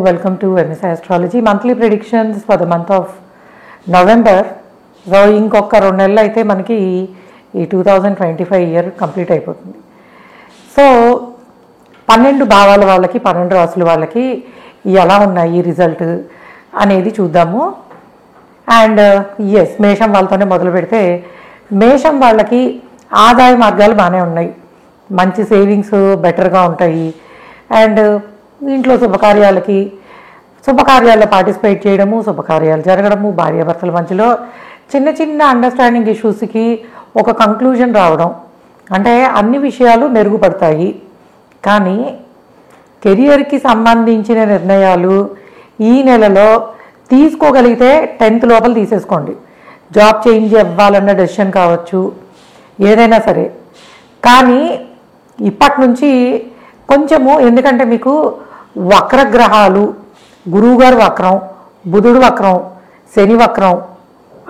welcome to MSI Astrology monthly predictions for the month of November. So ఇంకొక 2 నెలలు అయితే మనకి ఈ 2025 ఇయర్ కంప్లీట్ అయిపోతుంది. సో 12 భావాల వాళ్ళకి 12 రాసుల వాళ్ళకి ఎలా ఉన్నాయి రిజల్ట్ అనేది చూద్దాము. అండ్ మేషం వాళ్ళతోనే మొదలు పెడితే మేషం వాళ్ళకి ఆదాయ మార్గాలు బాగానే ఉన్నాయి, మంచి సేవింగ్స్ బెటర్గా ఉంటాయి. అండ్ ఇంట్లో శుభకార్యాల్లో పార్టిసిపేట్ చేయడము, శుభకార్యాలు జరగడము, భార్యాభర్తల మధ్యలో చిన్న చిన్న అండర్స్టాండింగ్ ఇష్యూస్కి ఒక కంక్లూజన్ రావడం, అంటే అన్ని విషయాలు మెరుగుపడతాయి. కానీ కెరియర్కి సంబంధించిన నిర్ణయాలు ఈ నెలలో తీసుకోగలిగితే 10th లోపల తీసేసుకోండి. జాబ్ చేంజ్ అవ్వాలన్న డెసిషన్ కావచ్చు, ఏదైనా సరే. కానీ ఇప్పటి నుంచి కొంచెము, ఎందుకంటే మీకు వక్రగ్రహాలు, గురువుగారు వక్రం, బుధుడు వక్రం, శని వక్రం,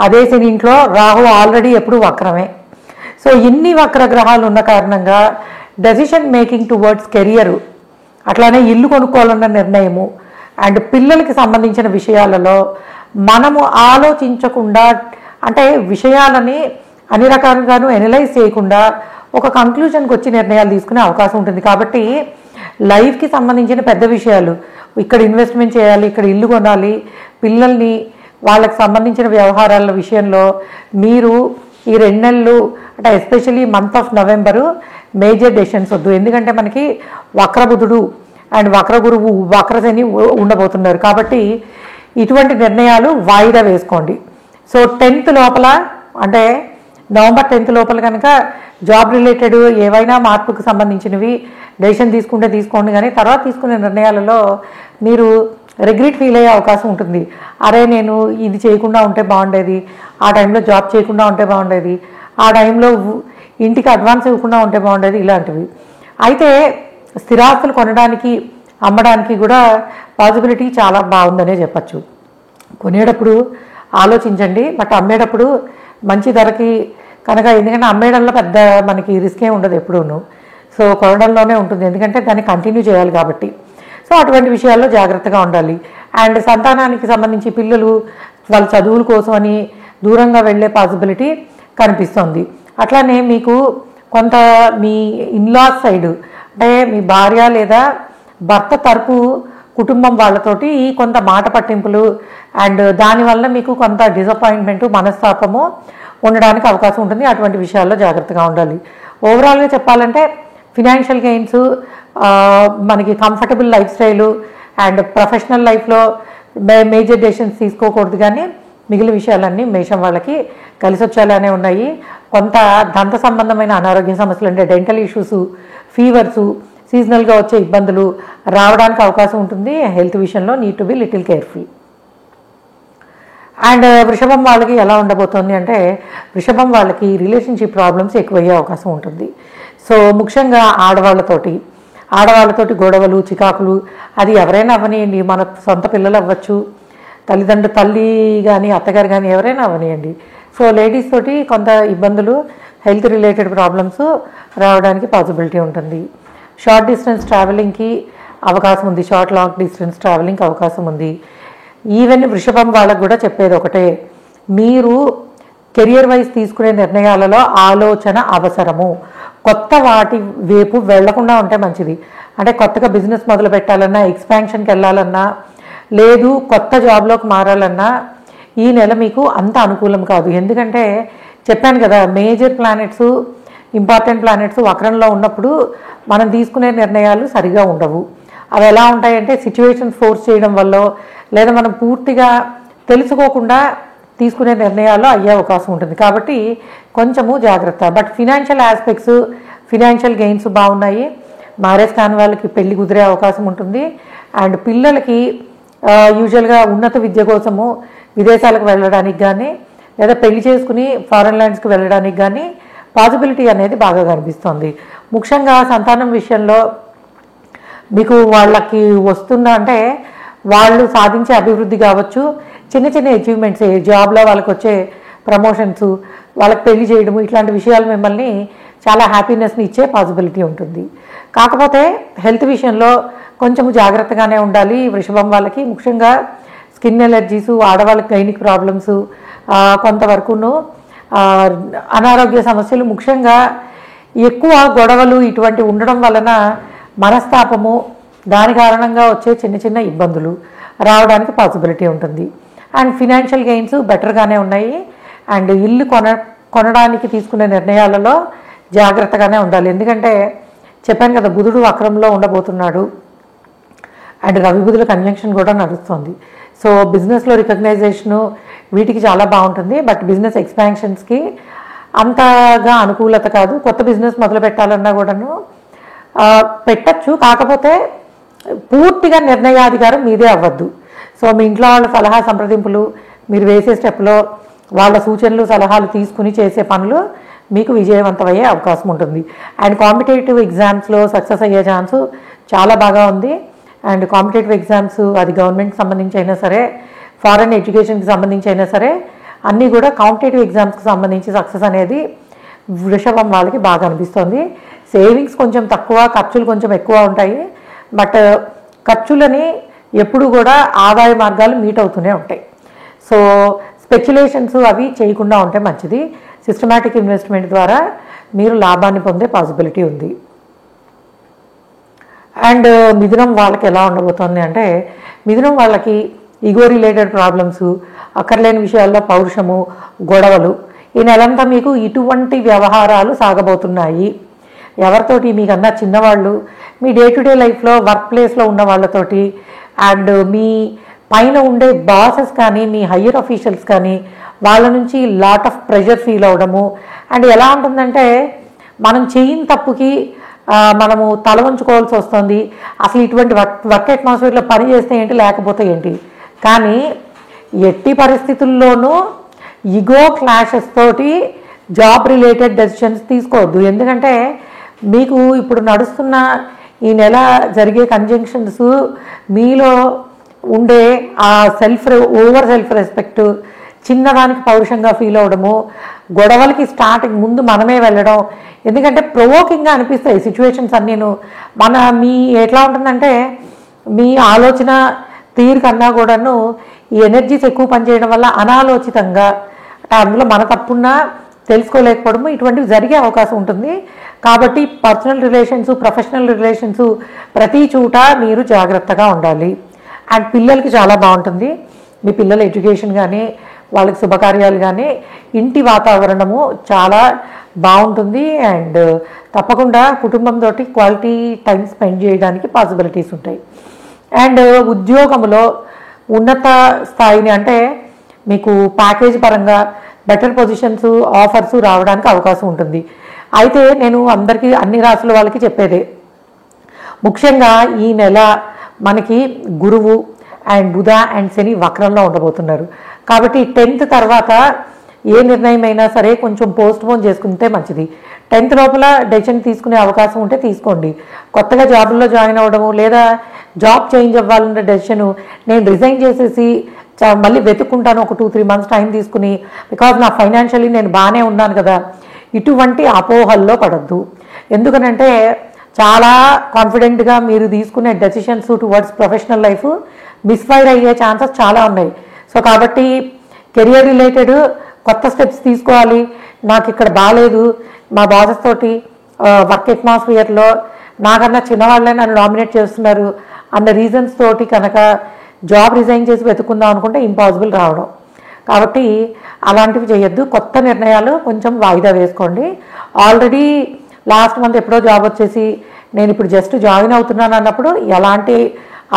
అదే శని ఇంట్లో రాహు ఆల్రెడీ ఎప్పుడు వక్రమే. సో ఇన్ని వక్రగ్రహాలు ఉన్న కారణంగా డెసిషన్ మేకింగ్ టువర్డ్స్ కెరియరు, అట్లానే ఇల్లు కొనుక్కోవాలన్న నిర్ణయము అండ్ పిల్లలకి సంబంధించిన విషయాలలో మనము ఆలోచించకుండా, అంటే విషయాలని అన్ని రకాలుగాను ఎనలైజ్ చేయకుండా ఒక కంక్లూజన్కి వచ్చి నిర్ణయాలు తీసుకునే అవకాశం ఉంటుంది. కాబట్టి లైఫ్కి సంబంధించిన పెద్ద విషయాలు, ఇక్కడ ఇన్వెస్ట్మెంట్ చేయాలి, ఇక్కడ ఇల్లు కొనాలి, పిల్లల్ని వాళ్ళకి సంబంధించిన వ్యవహారాల విషయంలో మీరు ఈ 2 నెలలు, అంటే especially month of November major decisions వద్దు. ఎందుకంటే మనకి వక్రబుధుడు అండ్ వక్ర గురువు, వక్రశని ఉండబోతున్నారు. కాబట్టి ఇటువంటి నిర్ణయాలు వాయిదా వేసుకోండి. సో 10th లోపల, అంటే నవంబర్ 10th లోపల కనుక జాబ్ రిలేటెడ్ ఏవైనా మార్పుకు సంబంధించినవి డెసిషన్ తీసుకుంటే తీసుకోండి. కానీ తర్వాత తీసుకునే నిర్ణయాలలో మీరు రిగ్రెట్ ఫీల్ అయ్యే అవకాశం ఉంటుంది. అరే నేను ఇది చేయకుండా ఉంటే బాగుండేది, ఆ టైంలో జాబ్ చేయకుండా ఉంటే బాగుండేది, ఆ టైంలో ఇంటికి అడ్వాన్స్ ఇవ్వకుండా ఉంటే బాగుండేది, ఇలాంటివి. అయితే స్థిరాస్తులు కొనడానికి, అమ్మడానికి కూడా పాసిబిలిటీ చాలా బాగుందనే చెప్పచ్చు. కొనేటప్పుడు ఆలోచించండి, బట్ అమ్మేటప్పుడు మంచి ధరకి కనుక, ఎందుకంటే అమ్మేయడంలో పెద్ద మనకి రిస్క్ ఏమి ఉండదు ఎప్పుడూను. సో కొనడంలోనే ఉంటుంది, ఎందుకంటే దాన్ని కంటిన్యూ చేయాలి కాబట్టి. సో అటువంటి విషయాల్లో జాగ్రత్తగా ఉండాలి. అండ్ సంతానానికి సంబంధించి పిల్లలు వాళ్ళ చదువుల కోసం అని దూరంగా వెళ్ళే పాసిబిలిటీ కనిపిస్తుంది. అట్లానే మీకు కొంత మీ ఇన్లాస్ సైడ్, అంటే మీ భార్య లేదా భర్త తరపు కుటుంబం వాళ్ళతోటి కొంత మాట పట్టింపులు అండ్ దానివల్ల మీకు కొంత డిసప్పాయింట్మెంటు, మనస్తాపము ఉండడానికి అవకాశం ఉంటుంది. అటువంటి విషయాల్లో జాగ్రత్తగా ఉండాలి. ఓవరాల్గా చెప్పాలంటే ఫినాన్షియల్ గెయిన్స్, మనకి comfortable life style and professional లైఫ్లో మేజర్ డెసిషన్స్ తీసుకోకూడదు. కానీ మిగిలిన విషయాలన్నీ మేషం వాళ్ళకి కలిసి వచ్చేలానే ఉన్నాయి. కొంత దంత సంబంధమైన అనారోగ్య సమస్యలు, అంటే డెంటల్ ఇష్యూస్, ఫీవర్సు, సీజనల్గా వచ్చే ఇబ్బందులు రావడానికి అవకాశం ఉంటుంది. హెల్త్ విషయంలో need to be little careful. And వృషభం వాళ్ళకి ఎలా ఉండబోతోంది అంటే, వృషభం వాళ్ళకి రిలేషన్షిప్ ప్రాబ్లమ్స్ ఎక్కువయ్యే అవకాశం ఉంటుంది. సో ముఖ్యంగా ఆడవాళ్ళతోటి గొడవలు, చికాకులు, అది ఎవరైనా అవ్వనియండి, మన సొంత పిల్లలు అవ్వచ్చు, తల్లి కానీ అత్తగారు కానీ ఎవరైనా అవ్వనియండి. సో లేడీస్ తోటి కొంత ఇబ్బందులు, హెల్త్ రిలేటెడ్ ప్రాబ్లమ్స్ రావడానికి పాసిబిలిటీ ఉంటుంది. షార్ట్ డిస్టెన్స్ ట్రావెలింగ్కి అవకాశం ఉంది, షార్ట్ లాంగ్ డిస్టెన్స్ ట్రావెలింగ్కి అవకాశం ఉంది. ఈవెన్ వృషభం వాళ్ళకు కూడా చెప్పేది ఒకటే, మీరు కెరియర్ వైజ్ తీసుకునే నిర్ణయాలలో ఆలోచన అవసరము. కొత్త వాటి వైపు వెళ్లకుండా ఉంటే మంచిది. అంటే కొత్తగా బిజినెస్ మొదలు పెట్టాలన్నా, ఎక్స్పాన్షన్కి వెళ్ళాలన్నా, లేదు కొత్త జాబ్లోకి మారాలన్నా ఈ నెల మీకు అంత అనుకూలం కాదు. ఎందుకంటే చెప్పాను కదా, మేజర్ ప్లానెట్స్, ఇంపార్టెంట్ ప్లానెట్స్ వక్రంలో ఉన్నప్పుడు మనం తీసుకునే నిర్ణయాలు సరిగా ఉండవు. అవి ఎలా ఉంటాయంటే సిచ్యువేషన్స్ ఫోర్స్ చేయడం వల్ల, లేదా మనం పూర్తిగా తెలుసుకోకుండా తీసుకునే నిర్ణయాలు అయ్యే అవకాశం ఉంటుంది. కాబట్టి కొంచెము జాగ్రత్త. But financial aspects, financial gains బాగున్నాయి. మ్యారేజ్ కాని వాళ్ళకి పెళ్లి కుదిరే అవకాశం ఉంటుంది. అండ్ పిల్లలకి యూజువల్గా ఉన్నత విద్య కోసము విదేశాలకు వెళ్ళడానికి కానీ, లేదా పెళ్లి చేసుకుని ఫారెన్ ల్యాండ్స్కి వెళ్ళడానికి కానీ పాసిబిలిటీ అనేది బాగా కనిపిస్తుంది. ముఖ్యంగా సంతానం విషయంలో మీకు వాళ్ళకి వస్తుందా అంటే, వాళ్ళు సాధించే అభివృద్ధి కావచ్చు, చిన్న చిన్న అచీవ్మెంట్స్, జాబ్లో వాళ్ళకి వచ్చే ప్రమోషన్స్, వాళ్ళకి పెళ్లి చేయడము, ఇట్లాంటి విషయాలు మిమ్మల్ని చాలా హ్యాపీనెస్ని ఇచ్చే పాసిబిలిటీ ఉంటుంది. కాకపోతే హెల్త్ విషయంలో కొంచెం జాగ్రత్తగానే ఉండాలి. వృషభం వాళ్ళకి ముఖ్యంగా స్కిన్ ఎలర్జీసు, ఆడవాళ్ళకి గైనిక్ ప్రాబ్లమ్స్, కొంతవరకును అనారోగ్య సమస్యలు, ముఖ్యంగా ఎక్కువ గొడవలు ఇటువంటి ఉండడం వలన మనస్తాపము, దాని కారణంగా వచ్చే చిన్న చిన్న ఇబ్బందులు రావడానికి పాసిబిలిటీ ఉంటుంది. అండ్ ఫినాన్షియల్ గెయిన్స్ బెటర్గానే ఉన్నాయి. అండ్ ఇల్లు కొనడానికి తీసుకునే నిర్ణయాలలో జాగ్రత్తగానే ఉండాలి. ఎందుకంటే చెప్పాను కదా, బుధుడు వక్రంలో ఉండబోతున్నాడు అండ్ రవి బుధుల కంజంక్షన్ కూడా నడుస్తుంది. సో బిజినెస్లో రికగ్నైజేషను వీటికి చాలా బాగుంటుంది. బట్ బిజినెస్ ఎక్స్పాన్షన్స్కి అంతగా అనుకూలత కాదు. కొత్త బిజినెస్ మొదలు పెట్టాలన్నా కూడాను పెట్టచ్చు, కాకపోతే పూర్తిగా నిర్ణయాధికారం మీదే అవ్వద్దు. సో మీ ఇంట్లో వాళ్ళ సలహా సంప్రదింపులు, మీరు వేసే స్టెప్లో వాళ్ళ సూచనలు సలహాలు తీసుకుని చేసే పనులు మీకు విజయవంతమయ్యే అవకాశం ఉంటుంది. అండ్ కాంపిటేటివ్ ఎగ్జామ్స్లో సక్సెస్ అయ్యే ఛాన్సు చాలా బాగా ఉంది. అండ్ కాంపిటేటివ్ ఎగ్జామ్స్ అది గవర్నమెంట్కి సంబంధించి అయినా సరే, ఫారెన్ ఎడ్యుకేషన్కి సంబంధించి అయినా సరే, అన్నీ కూడా కాంపిటేటివ్ ఎగ్జామ్స్కి సంబంధించి సక్సెస్ అనేది వృషభం వాళ్ళకి బాగా అనిపిస్తుంది. సేవింగ్స్ కొంచెం తక్కువ, ఖర్చులు కొంచెం ఎక్కువ ఉంటాయి. బట్ ఖర్చులని ఎప్పుడు కూడా ఆదాయ మార్గాలు మీట్ అవుతూనే ఉంటాయి. సో స్పెక్యులేషన్స్ అవి చేయకుండా ఉంటే మంచిది. సిస్టమాటిక్ ఇన్వెస్ట్మెంట్ ద్వారా మీరు లాభాన్ని పొందే పాసిబిలిటీ ఉంది. అండ్ మిథునం వాళ్ళకి ఎలా ఉండబోతుంది అంటే, మిథునం వాళ్ళకి ఈగో రిలేటెడ్ ప్రాబ్లమ్స్, అక్కర్లేని విషయాల్లో పౌరుషము, గొడవలు, ఈ నెలంతా మీకు ఇటువంటి వ్యవహారాలు సాగబోతున్నాయి. ఎవరితోటి మీకన్నా చిన్నవాళ్ళు, మీ డే టు డే లైఫ్లో వర్క్ ప్లేస్లో ఉన్న వాళ్ళతోటి, అండ్ మీ పైన ఉండే బాసెస్ కానీ, మీ హయ్యర్ అఫీషియల్స్ కానీ, వాళ్ళ నుంచి లాట్ ఆఫ్ ప్రెషర్ ఫీల్ అవ్వడము. అండ్ ఎలా ఉంటుందంటే, మనం చేయని తప్పుకి మనము తల వంచుకోవాల్సి వస్తుంది. అసలు ఇటువంటి వర్క్ అట్మాస్ఫియర్లో పని చేస్తే ఏంటి, లేకపోతే ఏంటి. కానీ ఎట్టి పరిస్థితుల్లోనూ ఈగో క్లాషెస్ తోటి జాబ్ రిలేటెడ్ డెసిషన్స్ తీసుకోవద్దు. ఎందుకంటే మీకు ఇప్పుడు నడుస్తున్న ఈ నెల జరిగే కంజంక్షన్స్ మీలో ఉండే ఆ ఓవర్ సెల్ఫ్ రెస్పెక్ట్, చిన్నదానికి పౌరుషంగా ఫీల్ అవ్వడము, గొడవలకి స్టార్టింగ్ ముందు మనమే వెళ్ళడం. ఎందుకంటే ప్రొవోకింగ్గా అనిపిస్తాయి సిచ్యువేషన్స్ అన్నీను. మీ ఎట్లా ఉంటుందంటే, మీ ఆలోచన తీరు కన్నా కూడాను ఈ ఎనర్జీస్ ఎక్కువ పనిచేయడం వల్ల అనాలోచితంగా, అందులో మన తప్పున్నా తెలుసుకోలేకపోవడము, ఇటువంటివి జరిగే అవకాశం ఉంటుంది. కాబట్టి పర్సనల్ రిలేషన్స్, ప్రొఫెషనల్ రిలేషన్స్ ప్రతి చోట మీరు జాగ్రత్తగా ఉండాలి. అండ్ పిల్లలకి చాలా బాగుంటుంది. మీ పిల్లల ఎడ్యుకేషన్ కానీ, వాళ్ళకి శుభకార్యాలు కానీ, ఇంటి వాతావరణము చాలా బాగుంటుంది. అండ్ తప్పకుండా కుటుంబంతో క్వాలిటీ టైం స్పెండ్ చేయడానికి పాసిబిలిటీస్ ఉంటాయి. అండ్ ఉద్యోగంలో ఉన్నత స్థాయిని, అంటే మీకు ప్యాకేజ్ పరంగా బెటర్ పొజిషన్స్, ఆఫర్స్ రావడానికి అవకాశం ఉంటుంది. అయితే నేను అందరికీ, అన్ని రాసుల వాళ్ళకి చెప్పేదే, ముఖ్యంగా ఈ నెల మనకి గురువు అండ్ బుధ అండ్ శని వక్రంలో ఉండబోతున్నారు. కాబట్టి 10th తర్వాత ఏ నిర్ణయం అయినా సరే కొంచెం పోస్ట్ పోన్ చేసుకుంటే మంచిది. 10th లోపల డెసిషన్ తీసుకునే అవకాశం ఉంటే తీసుకోండి. కొత్తగా జాబ్లో జాయిన్ అవ్వడము, లేదా జాబ్ చేంజ్ అవ్వాలన్న డెసిషను నేను రిజైన్ చేసేసి మళ్ళీ వెతుక్కుంటాను ఒక 2-3 months టైం తీసుకుని, బికాజ్ నా ఫైనాన్షియలీ నేను బాగానే ఉన్నాను కదా, ఇటువంటి అపోహల్లో పడద్దు. ఎందుకనంటే చాలా కాన్ఫిడెంట్గా మీరు తీసుకునే decisions towards professional life misfire అయ్యే ఛాన్సెస్ చాలా ఉన్నాయి. సో కాబట్టి కెరియర్ రిలేటెడ్ కొత్త స్టెప్స్ తీసుకోవాలి. నాకు ఇక్కడ బాగాలేదు, మా బాసెస్ తోటి వర్క్ అట్మాస్ఫియర్లో నాకన్నా చిన్నవాళ్ళే నన్ను నామినేట్ చేస్తున్నారు అన్న రీజన్స్ తోటి కనుక జాబ్ రిజైన్ చేసి వెతుక్కుందాం అనుకుంటే ఇంపాసిబుల్ రావడం. కాబట్టి అలాంటివి చేయొద్దు. కొత్త నిర్ణయాలు కొంచెం వాయిదా వేసుకోండి. ఆల్రెడీ లాస్ట్ మంత్ ఎప్పుడో జాబ్ వచ్చేసి నేను ఇప్పుడు జస్ట్ జాయిన్ అవుతున్నాను అన్నప్పుడు ఎలాంటి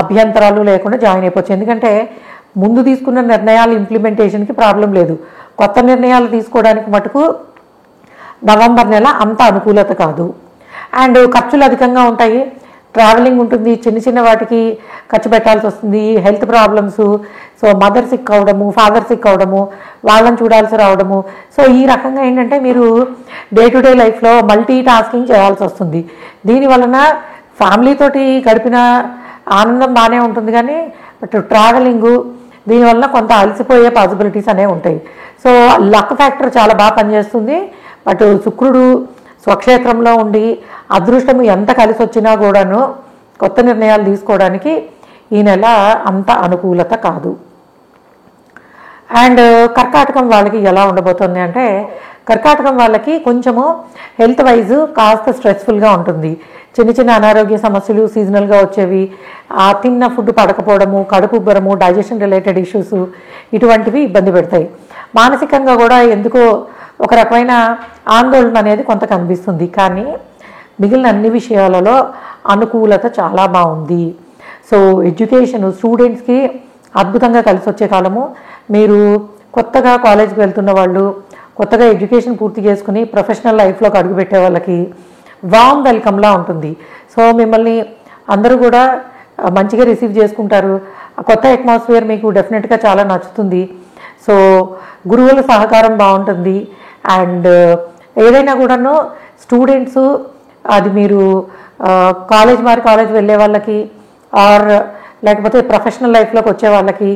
అభ్యంతరాలు లేకుండా జాయిన్ అయిపోవచ్చు. ఎందుకంటే ముందు తీసుకున్న నిర్ణయాలు ఇంప్లిమెంటేషన్కి ప్రాబ్లం లేదు. కొత్త నిర్ణయాలు తీసుకోవడానికి మటుకు నవంబర్ నెల అంత అనుకూలత కాదు. అండ్ ఖర్చులు అధికంగా ఉంటాయి. ట్రావెలింగ్ ఉంటుంది, చిన్న చిన్న వాటికి ఖర్చు పెట్టాల్సి వస్తుంది. Health problems, so mother sick అవ్వడము, ఫాదర్ సిక్ అవ్వడము, వాళ్ళని చూడాల్సి రావడము. సో ఈ రకంగా ఏంటంటే మీరు డే టు డే లైఫ్లో మల్టీ టాస్కింగ్ చేయాల్సి వస్తుంది. దీనివలన ఫ్యామిలీతోటి గడిపిన ఆనందం బాగానే ఉంటుంది, కానీ బట్ ట్రావెలింగు దీనివల్ల కొంత అలసిపోయే పాసిబిలిటీస్ అనేవి ఉంటాయి. సో లక్ ఫ్యాక్టర్ చాలా బాగా పనిచేస్తుంది. బట్ శుక్రుడు స్వక్షేత్రంలో ఉండి అదృష్టము ఎంత కలిసి వచ్చినా కూడాను కొత్త నిర్ణయాలు తీసుకోవడానికి ఈ నెల అంత అనుకూలత కాదు. అండ్ కర్కాటకం వాళ్ళకి ఎలా ఉండబోతుంది అంటే, కర్కాటకం వాళ్ళకి కొంచెము హెల్త్ వైజ్ కాస్త స్ట్రెస్ఫుల్గా ఉంటుంది. చిన్న చిన్న అనారోగ్య సమస్యలు సీజనల్గా వచ్చేవి, తిన్న ఫుడ్ పడకపోవడము, కడుపు ఉబ్బరము, డైజెషన్ రిలేటెడ్ ఇష్యూస్ ఇటువంటివి ఇబ్బంది పెడతాయి. మానసికంగా కూడా ఎందుకో ఒక రకమైన ఆందోళన అనేది కొంత కనిపిస్తుంది. కానీ మిగిలిన అన్ని విషయాలలో అనుకూలత చాలా బాగుంది. సో ఎడ్యుకేషన్ స్టూడెంట్స్కి అద్భుతంగా కలిసి వచ్చే కాలము. మీరు కొత్తగా కాలేజ్కి వెళ్తున్న వాళ్ళు, కొత్తగా ఎడ్యుకేషన్ పూర్తి చేసుకుని ప్రొఫెషనల్ లైఫ్లోకి అడుగుపెట్టే వాళ్ళకి వామ్ వెల్కమ్లా ఉంటుంది. సో మిమ్మల్ని అందరూ కూడా మంచిగా రిసీవ్ చేసుకుంటారు. కొత్త అట్మాస్ఫియర్ మీకు డెఫినెట్గా చాలా నచ్చుతుంది. సో గురువుల సహకారం బాగుంటుంది. అండ్ ఏదైనా కూడాను స్టూడెంట్స్, అది మీరు కాలేజ్ వెళ్ళే వాళ్ళకి ఆర్ లేకపోతే ప్రొఫెషనల్ లైఫ్లోకి వచ్చే వాళ్ళకి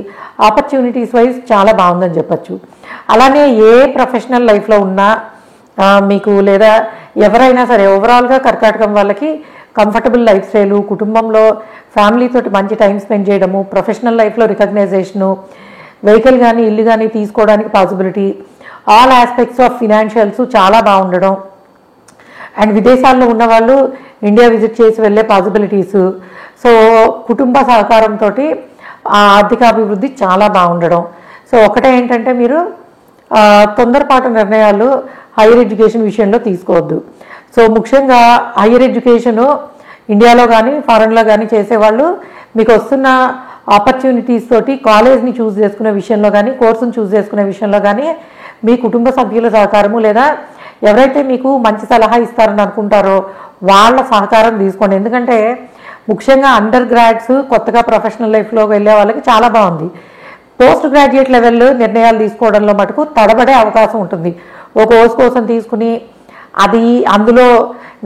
ఆపర్చునిటీస్ వైజ్ చాలా బాగుందని చెప్పచ్చు. అలానే ఏ ప్రొఫెషనల్ లైఫ్లో ఉన్నా మీకు లేదా ఎవరైనా సరే ఓవరాల్గా కర్కాటకం వాళ్ళకి కంఫర్టబుల్ లైఫ్ స్టైలు, కుటుంబంలో ఫ్యామిలీతో మంచి టైం స్పెండ్ చేయడము, ప్రొఫెషనల్ లైఫ్లో రికగ్నైజేషను, వెహికల్ కానీ ఇల్లు కానీ తీసుకోవడానికి possibility, all aspects of financials చాలా బాగుండడం. అండ్ విదేశాల్లో ఉన్నవాళ్ళు ఇండియా విజిట్ చేసి వెళ్ళే పాసిబిలిటీస్. సో కుటుంబ సహకారంతో ఆర్థికాభివృద్ధి చాలా బాగుండడం. సో ఒకటే ఏంటంటే మీరు తొందరపాటు నిర్ణయాలు హైయర్ ఎడ్యుకేషన్ విషయంలో తీసుకోవద్దు. సో ముఖ్యంగా హైయర్ ఎడ్యుకేషను ఇండియాలో కానీ ఫారెన్లో కానీ చేసేవాళ్ళు మీకు వస్తున్న ఆపర్చునిటీస్ తోటి కాలేజ్ని చూస్ చేసుకునే విషయంలో కానీ, కోర్సును చూస్ చేసుకునే విషయంలో కానీ మీ కుటుంబ సభ్యుల సహకారము లేదా ఎవరైతే మీకు మంచి సలహా ఇస్తారని అనుకుంటారో వాళ్ళ సహకారం తీసుకోండి. ఎందుకంటే ముఖ్యంగా అండర్ గ్రాడ్స్ కొత్తగా ప్రొఫెషనల్ లైఫ్లో వెళ్ళే వాళ్ళకి చాలా బాగుంది. పోస్ట్ గ్రాడ్యుయేట్ లెవెల్ నిర్ణయాలు తీసుకోవడంలో మటుకు తడబడే అవకాశం ఉంటుంది. ఓ కోర్స్ కోసం తీసుకుని అది అందులో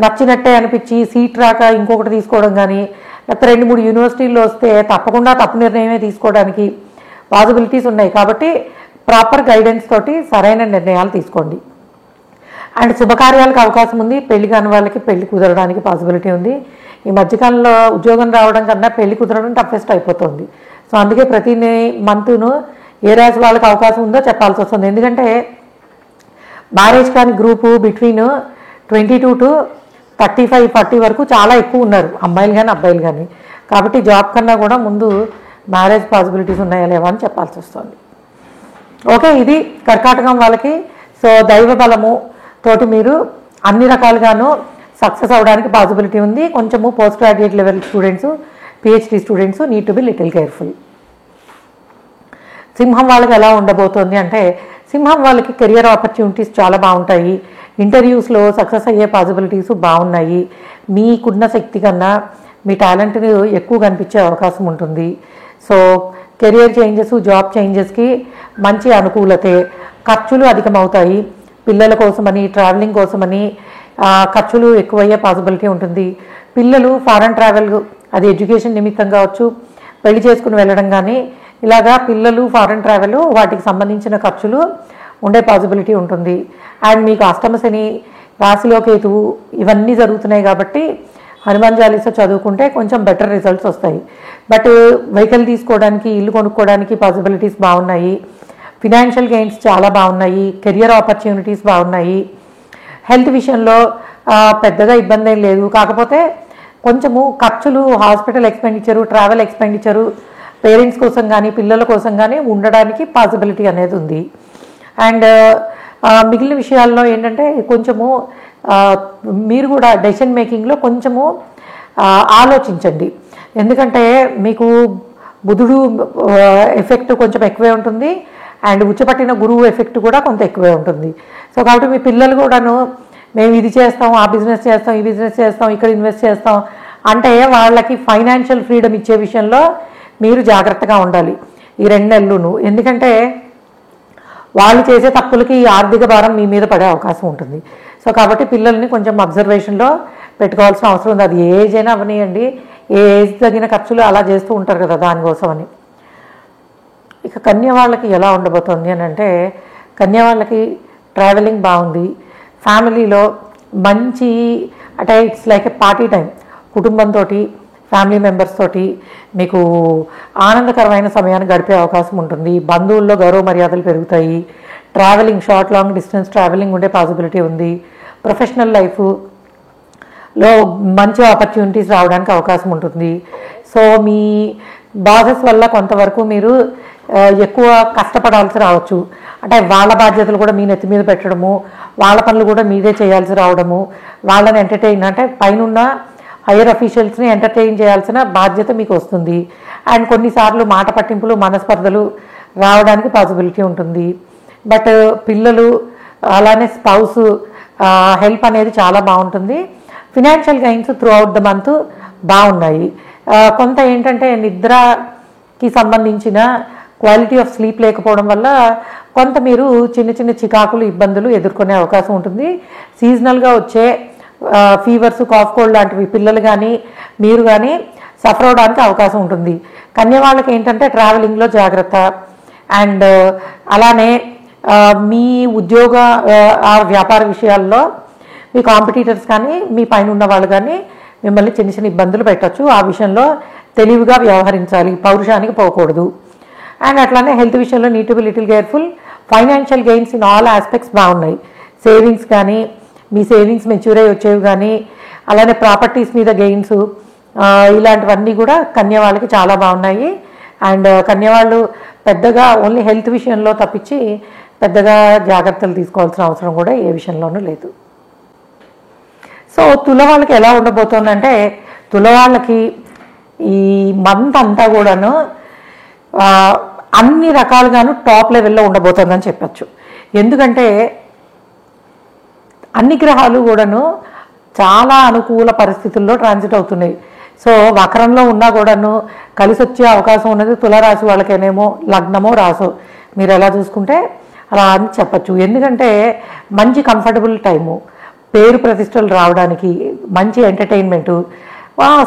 నచ్చినట్టే అనిపించి సీట్ రాక ఇంకొకటి తీసుకోవడం కానీ, లేకపోతే 2-3 యూనివర్సిటీల్లో వస్తే తప్పకుండా తప్పు నిర్ణయమే తీసుకోవడానికి పాసిబిలిటీస్ ఉన్నాయి. కాబట్టి ప్రాపర్ గైడెన్స్ తోటి సరైన నిర్ణయాలు తీసుకోండి. అండ్ శుభకార్యాలకు అవకాశం ఉంది. పెళ్లి కాని వాళ్ళకి పెళ్లి కుదరడానికి పాసిబిలిటీ ఉంది. ఈ మధ్యకాలంలో ఉద్యోగం రావడం కన్నా పెళ్లి కుదరడం టఫెస్ట్ అయిపోతుంది. సో అందుకే ప్రతి మంత్ను ఏ రాశి వాళ్ళకి అవకాశం ఉందో చెప్పాల్సి వస్తుంది. ఎందుకంటే మ్యారేజ్ కాని గ్రూపు బిట్వీన్ 22 to 35-40 వరకు చాలా ఎక్కువ ఉన్నారు, అమ్మాయిలు కానీ అబ్బాయిలు కానీ. కాబట్టి జాబ్ కన్నా కూడా ముందు మ్యారేజ్ పాసిబిలిటీస్ ఉన్నాయా లేవా అని చెప్పాల్సి వస్తుంది. ఓకే, ఇది కర్కాటకం వాళ్ళకి. సో దైవ బలము తోటి మీరు అన్ని రకాలుగాను సక్సెస్ అవ్వడానికి పాసిబిలిటీ ఉంది. కొంచెము post graduate level students, PhD students need to be little careful. సింహం వాళ్ళకి ఎలా ఉండబోతోంది అంటే, సింహం వాళ్ళకి కెరియర్ ఆపర్చునిటీస్ చాలా బాగుంటాయి. ఇంటర్వ్యూస్లో సక్సెస్ అయ్యే పాసిబిలిటీస్ బాగున్నాయి. మీకున్న శక్తి కన్నా మీ టాలెంట్ని ఎక్కువ కనిపించే అవకాశం ఉంటుంది. సో కెరియర్ చేంజెస్, జాబ్ చేంజెస్కి మంచి అనుకూలతే. ఖర్చులు అధికమవుతాయి. పిల్లల కోసమని, ట్రావెలింగ్ కోసమని ఖర్చులు ఎక్కువయ్యే పాసిబిలిటీ ఉంటుంది. పిల్లలు ఫారెన్ ట్రావెల్, అది ఎడ్యుకేషన్ నిమిత్తం కావచ్చు, పెళ్లి చేసుకుని వెళ్ళడం కానీ, ఇలాగా పిల్లలు ఫారెన్ ట్రావెల్ వాటికి సంబంధించిన ఖర్చులు ఉండే పాసిబిలిటీ ఉంటుంది. అండ్ మీకు అష్టమ శని, రాశిలో కేతువు ఇవన్నీ జరుగుతున్నాయి కాబట్టి హనుమాన్ చాలీసా చదువుకుంటే కొంచెం బెటర్ రిజల్ట్స్ వస్తాయి. బట్ వెహికల్ తీసుకోవడానికి, ఇల్లు కొనుక్కోవడానికి పాసిబిలిటీస్ బాగున్నాయి. ఫినాన్షియల్ గెయిన్స్ చాలా బాగున్నాయి. కెరియర్ ఆపర్చునిటీస్ బాగున్నాయి. హెల్త్ విషయంలో పెద్దగా ఇబ్బంది ఏం లేదు. కాకపోతే కొంచెము ఖర్చులు, hospital expenditure, travel expenditure parents కోసం కానీ పిల్లల కోసం కానీ ఉండడానికి పాసిబిలిటీ అనేది ఉంది. అండ్ మిగిలిన విషయాల్లో ఏంటంటే కొంచెము మీరు కూడా డెసిషన్ మేకింగ్లో కొంచెము ఆలోచించండి. ఎందుకంటే మీకు బుధుడు ఎఫెక్ట్ కొంచెం ఎక్కువే ఉంటుంది. అండ్ ఉచ్చపట్టిన గురువు ఎఫెక్ట్ కూడా కొంత ఎక్కువే ఉంటుంది. సో కాబట్టి మీ పిల్లలు కూడాను మేము ఇది చేస్తాం, ఆ బిజినెస్ చేస్తాం, ఈ బిజినెస్ చేస్తాం, ఇక్కడ ఇన్వెస్ట్ చేస్తాం అంటే వాళ్ళకి ఫైనాన్షియల్ ఫ్రీడమ్ ఇచ్చే విషయంలో మీరు జాగ్రత్తగా ఉండాలి ఈ 2 నెలలును. ఎందుకంటే వాళ్ళు చేసే తప్పులకి ఈ ఆర్థిక భారం మీ మీద పడే అవకాశం ఉంటుంది. సో కాబట్టి పిల్లల్ని కొంచెం అబ్జర్వేషన్లో పెట్టుకోవాల్సిన అవసరం ఉంది. అది ఏ ఏజ్ అయినా అవనియండి, ఏ ఏజ్ తగిన ఖర్చులు అలా చేస్తూ ఉంటారు కదా దానికోసమని. ఇక కన్య వాళ్ళకి ఎలా ఉండబోతుంది అని అంటే, కన్య వాళ్ళకి ట్రావెలింగ్ బాగుంది. ఫ్యామిలీలో మంచి అంటే it's like A party time, కుటుంబంతో ఫ్యామిలీ మెంబర్స్ తోటి మీకు ఆనందకరమైన సమయాన్ని గడిపే అవకాశం ఉంటుంది. బంధువుల్లో గౌరవ మర్యాదలు పెరుగుతాయి. Travelling, short long distance travelling ఉండే పాసిబిలిటీ ఉంది. ప్రొఫెషనల్ లైఫ్లో మంచి ఆపర్చునిటీస్ రావడానికి అవకాశం ఉంటుంది. సో మీ బాసెస్ వల్ల కొంతవరకు మీరు ఎక్కువ కష్టపడాల్సి రావచ్చు. అంటే వాళ్ళ బాధ్యతలు కూడా మీ నెత్తి మీద పెట్టడము, వాళ్ళ పనులు కూడా మీదే చేయాల్సి రావడము, వాళ్ళని ఎంటర్టైన్ అంటే పైనున్న హైయర్ అఫీషియల్స్ని ఎంటర్టైన్ చేయాల్సిన బాధ్యత మీకు వస్తుంది. అండ్ కొన్నిసార్లు మాట పట్టింపులు, మనస్పర్ధలు రావడానికి పాసిబిలిటీ ఉంటుంది. బట్ పిల్లలు అలానే స్పౌస్ హెల్ప్ అనేది చాలా బాగుంటుంది. Financial gains through out the month బాగున్నాయి. కొంత ఏంటంటే నిద్రకి సంబంధించిన క్వాలిటీ ఆఫ్ స్లీప్ లేకపోవడం వల్ల కొంత మీరు చిన్న చిన్న చికాకులు, ఇబ్బందులు ఎదుర్కొనే అవకాశం ఉంటుంది. సీజనల్గా వచ్చే ఫీవర్స్, కాఫ్, కోల్డ్ లాంటివి పిల్లలు కానీ మీరు కానీ సఫర్ అవడానికి అవకాశం ఉంటుంది. కన్య వాళ్ళకి ఏంటంటే ట్రావెలింగ్లో జాగ్రత్త. అండ్ అలానే మీ ఉద్యోగ వ్యాపార విషయాల్లో మీ కాంపిటీటర్స్ కానీ మీ పైన ఉన్న వాళ్ళు కానీ మిమ్మల్ని చిన్న చిన్న ఇబ్బందులు పెట్టచ్చు. ఆ విషయంలో తెలివిగా వ్యవహరించాలి, పౌరుషానికి పోకూడదు. అండ్ అట్లానే హెల్త్ విషయంలో need to be little careful. Financial gains in all aspects బాగున్నాయి. సేవింగ్స్ కానీ మీ సేవింగ్స్ మెచ్యూర్ అయ్యి వచ్చేవి కానీ, అలానే ప్రాపర్టీస్ మీద గెయిన్స్, ఇలాంటివన్నీ కూడా కన్య వాళ్ళకి చాలా బాగున్నాయి. అండ్ కన్య వాళ్ళు పెద్దగా ఓన్లీ హెల్త్ విషయంలో తప్పించి పెద్దగా జాగ్రత్తలు తీసుకోవాల్సిన అవసరం కూడా ఏ విషయంలోనూ లేదు. సో తుల వాళ్ళకి ఎలా ఉండబోతోందంటే, తుల వాళ్ళకి ఈ మంత్ అంతా కూడాను అన్ని రకాలుగాను టాప్ లెవెల్లో ఉండబోతుందని చెప్పచ్చు. ఎందుకంటే అన్ని గ్రహాలు కూడాను చాలా అనుకూల పరిస్థితుల్లో ట్రాన్సిట్ అవుతున్నాయి. సో వక్రంలో ఉన్నా కూడాను కలిసి వచ్చే అవకాశం ఉన్నది తులారాశి వాళ్ళకేనేమో, లగ్నమో రాసో మీరు ఎలా చూసుకుంటే అలా అని చెప్పచ్చు. ఎందుకంటే మంచి కంఫర్టబుల్ టైము, పేరు ప్రతిష్టలు రావడానికి, మంచి ఎంటర్టైన్మెంటు,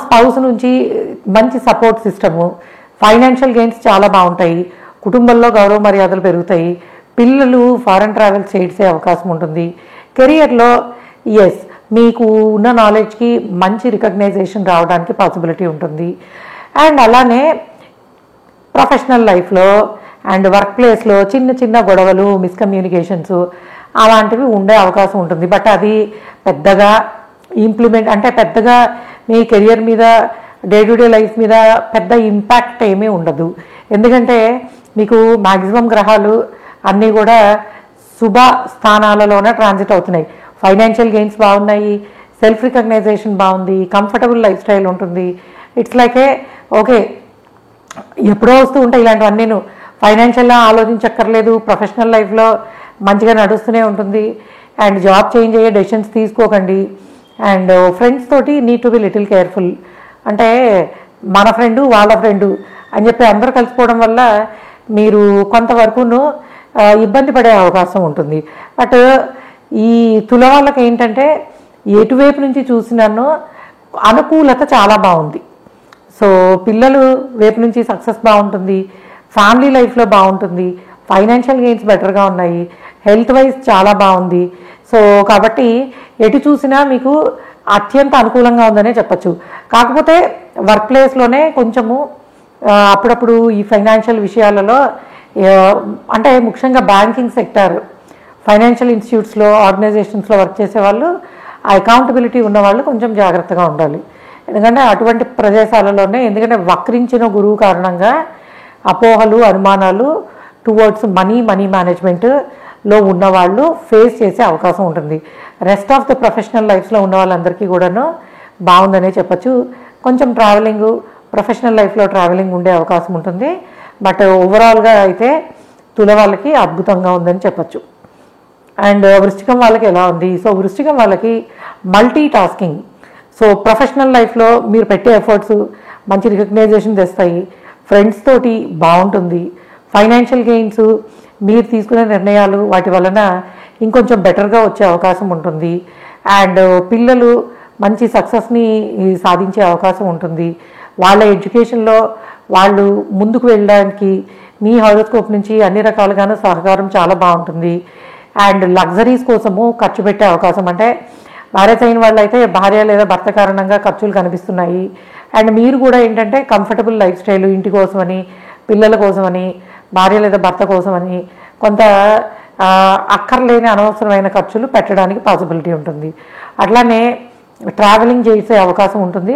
స్పౌస్ నుంచి మంచి సపోర్ట్ సిస్టము, ఫైనాన్షియల్ గెయిన్స్ చాలా బాగుంటాయి, కుటుంబంలో గౌరవ మర్యాదలు పెరుగుతాయి, పిల్లలు ఫారెన్ ట్రావెల్ చేసే అవకాశం ఉంటుంది. కెరియర్లో మీకు ఉన్న నాలెడ్జ్కి మంచి రికగ్నైజేషన్ రావడానికి పాసిబిలిటీ ఉంటుంది. అండ్ అలానే ప్రొఫెషనల్ లైఫ్లో అండ్ వర్క్ ప్లేస్లో చిన్న చిన్న గొడవలు, మిస్కమ్యూనికేషన్స్ అలాంటివి ఉండే అవకాశం ఉంటుంది. బట్ అది పెద్దగా ఇంప్లిమెంట్ అంటే పెద్దగా మీ కెరియర్ మీద, డే టు డే లైఫ్ మీద పెద్ద ఇంపాక్ట్ ఏమీ ఉండదు. ఎందుకంటే మీకు మ్యాక్సిమం గ్రహాలు అన్నీ కూడా శుభ స్థానాలలోనే ట్రాన్సిట్ అవుతున్నాయి. ఫైనాన్షియల్ గెయిన్స్ బాగున్నాయి, సెల్ఫ్ రికగ్నైజేషన్ బాగుంది, కంఫర్టబుల్ లైఫ్ స్టైల్ ఉంటుంది. ఇట్స్ లైక్ ఓకే ఎప్పుడో వస్తూ ఉంటాయి ఇలాంటివన్నీ. ఫైనాన్షియల్గా ఆలోచించక్కర్లేదు, ప్రొఫెషనల్ లైఫ్లో మంచిగా నడుస్తూనే ఉంటుంది. అండ్ జాబ్ చేంజ్ అయ్యే డెసిషన్స్ తీసుకోకండి. అండ్ ఫ్రెండ్స్ తోటి need to be little careful. అంటే మన ఫ్రెండు వాళ్ళ ఫ్రెండు అని చెప్పి అందరూ కలిసిపోవడం వల్ల మీరు కొంతవరకును ఇబ్బంది పడే అవకాశం ఉంటుంది. బట్ ఈ తుల వాళ్ళకి ఏంటంటే ఎటువైపు నుంచి చూసినానో అనుకూలత చాలా బాగుంది. సో పిల్లలు వైపు నుంచి సక్సెస్ బాగుంటుంది, ఫ్యామిలీ లైఫ్లో బాగుంటుంది, ఫైనాన్షియల్ గెయిన్స్ బెటర్గా ఉన్నాయి, హెల్త్ వైజ్ చాలా బాగుంది. సో కాబట్టి ఎటు చూసినా మీకు అత్యంత అనుకూలంగా ఉందనే చెప్పచ్చు. కాకపోతే వర్క్ ప్లేస్లోనే కొంచెము అప్పుడప్పుడు ఈ ఫైనాన్షియల్ విషయాలలో అంటే ముఖ్యంగా బ్యాంకింగ్ సెక్టర్, ఫైనాన్షియల్ ఇన్స్టిట్యూట్స్లో, ఆర్గనైజేషన్స్లో వర్క్ చేసేవాళ్ళు, ఆ అకౌంటబిలిటీ ఉన్నవాళ్ళు కొంచెం జాగ్రత్తగా ఉండాలి. ఎందుకంటే అటువంటి ప్రదేశాలలోనే, ఎందుకంటే వక్రించిన గురువు కారణంగా అపోహలు, అనుమానాలు టువర్డ్స్ మనీ మేనేజ్మెంట్లో ఉన్నవాళ్ళు ఫేస్ చేసే అవకాశం ఉంటుంది. రెస్ట్ ఆఫ్ ద ప్రొఫెషనల్ లైఫ్స్లో ఉన్న వాళ్ళందరికీ కూడాను బాగుందనే చెప్పచ్చు. కొంచెం ట్రావెలింగ్, ప్రొఫెషనల్ లైఫ్లో ట్రావెలింగ్ ఉండే అవకాశం ఉంటుంది. బట్ ఓవరాల్గా అయితే తుల వాళ్ళకి అద్భుతంగా ఉందని చెప్పచ్చు. అండ్ వృశ్చికం వాళ్ళకి ఎలా ఉంది? సో వృశ్చికం వాళ్ళకి మల్టీ టాస్కింగ్. సో ప్రొఫెషనల్ లైఫ్లో మీరు పెట్టే ఎఫర్ట్స్ మంచి రికగ్నైజేషన్ తెస్తాయి, ఫ్రెండ్స్ తోటి బాగుంటుంది, ఫైనాన్షియల్ గెయిన్స్, మీరు తీసుకునే నిర్ణయాలు వాటి వలన ఇంకొంచెం బెటర్గా వచ్చే అవకాశం ఉంటుంది. అండ్ పిల్లలు మంచి సక్సెస్ని సాధించే అవకాశం ఉంటుంది. వాళ్ళ ఎడ్యుకేషన్లో వాళ్ళు ముందుకు వెళ్ళడానికి మీ హారోస్కోప్ నుంచి అన్ని రకాలుగాను సహకారం చాలా బాగుంటుంది. అండ్ లగ్జరీస్ కోసము ఖర్చు పెట్టే అవకాశం, అంటే మ్యారేజ్ అయిన వాళ్ళు అయితే భార్య లేదా భర్త కారణంగా ఖర్చులు కనిపిస్తున్నాయి. అండ్ మీరు కూడా ఏంటంటే కంఫర్టబుల్ లైఫ్ స్టైల్, ఇంటి కోసమని, పిల్లల కోసమని, భార్య లేదా భర్త కోసమని కొంత అక్కర్లేని అనవసరమైన ఖర్చులు పెట్టడానికి పాసిబిలిటీ ఉంటుంది. అట్లానే ట్రావెలింగ్ చేసే అవకాశం ఉంటుంది.